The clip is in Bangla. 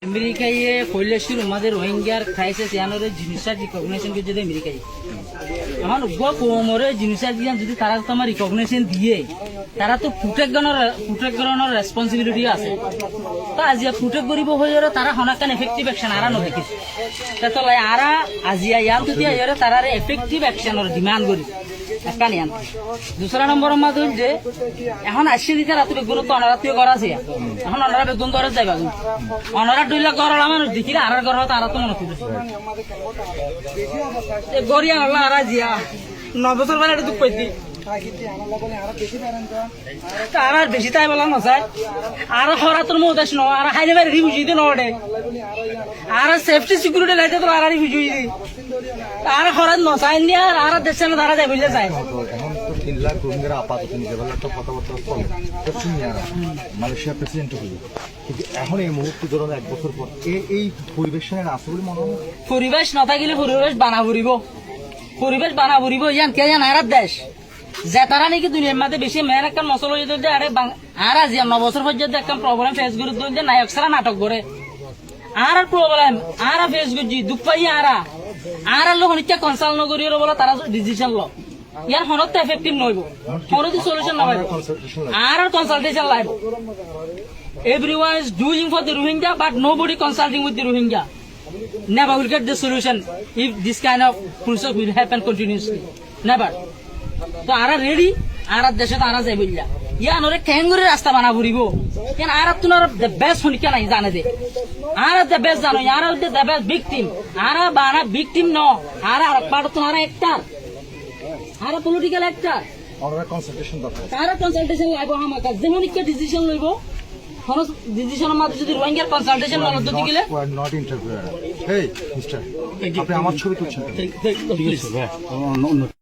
আমেরিকায় কইলে শুরু আমাদের রোহিঙ্গার ক্রাইসিস ইয়ানোর জিনিসটার রিকগনিশন কে যদি আমেরিকায় এখন কোমরে জিনিসটা দিয়ে যদি তারা তোমার রিকগনিশন দিয়ে তারা তো প্রোটেক্ট করানোর রেসপন্সিবিলিটি আছে তো আজিয়া প্রোটেক্ট করিব হয়ে তারা হনাকান এফেক্টিভ অ্যাকশন আরা নদেখি তো আরা আজিয়া ইয়ান যদি আইরে তারা এফেক্টিভ অ্যাকশনের ডিমান্ড করি একটা নিয়ান দুসরা নম্বর মাধ্যম যে এখন আসছে দিতে রাতে বেগুন তো অনারাত্রিও করা আছে এখন অনারা বেগুন করে যাইবা অনারা দুই লাখ গড় মানুষ দেখিলে আর গড় তারা তো মনে করছে গড়িয়া হল আর জিয়া 9 বছর বেলা দুঃখ পাইতি আর বেশি তাই বলা নয় আর হরাতর মৌদাস ন আর হাইলে বাইরে রিভিউ দিতে নড়ে আর সেফটি সিকিউরিটি লাইতে তো আর রিভিউ দিই আর হরাত নসাই নিয়ে আর দেশের ধারা যায় বুঝলে চাই এখন তো 3 লাখ রোহিঙ্গারা আপাতত নিজের একটা কথাবার্তা চলে পশ্চিম মালয়েশিয়া প্রেসিডেন্ট হইল কিন্তু এখন এই মুহূর্তে ধরুন 1 বছর পর এই পরিবেশনে আছে বলে মনে হয় পরিবেশ না থাকলে পরিবেশ বানা ভরিব ইয়ান কে জান আর দেশ যে তারা নাকি দুনিয়ার মধ্যে বেশি মেয়ের একটা মশল হয়ে যেতে আরে আর আজ 9 বছর পর্যন্ত একটা প্রবলেম ফেস করে দিতে নায়ক সারা নাটক করে আর প্রবলেম আর ফেস করছি দুঃখ পাই আর লোক নিচে কনসাল্ট নগরীয় বলে তারা ডিসিশন ল ইয়ার হনত তো এফেক্টিভ নইব হনত সলিউশন না আর consultation লাইব everyone is doing for the Rohingya but nobody consulting with the Rohingya never will get the solution if this kind of process will happen continuously never তো আরা রেডি আর দেশে আরা যাই বললা ইয়া নরে ক্যাঙ্গুরি রাস্তা বানা ভরিব কেন আর তোমার দ্য বেস্ট হনি কেন জানে দে আর দ্য বেস্ট জানো আর দ্য বেস্ট ভিকটিম আর বানা ভিকটিম ন আর পার্ট তোমার একটা আর পলিটিক্যাল একটা ওনারা কনসালটেশন দরকার আর কনসালটেশন লাগব আমাকে যেমন একটা ডিসিশন লইব কোন ডিসিশনের মাধ্যমে যদি রোহিঙ্গার কনসালটেশন না লতে গেলে নট ইন্টারফিয়ার হেই মিস্টার আপনি আমার ছবি তুলছেন ঠিক আছে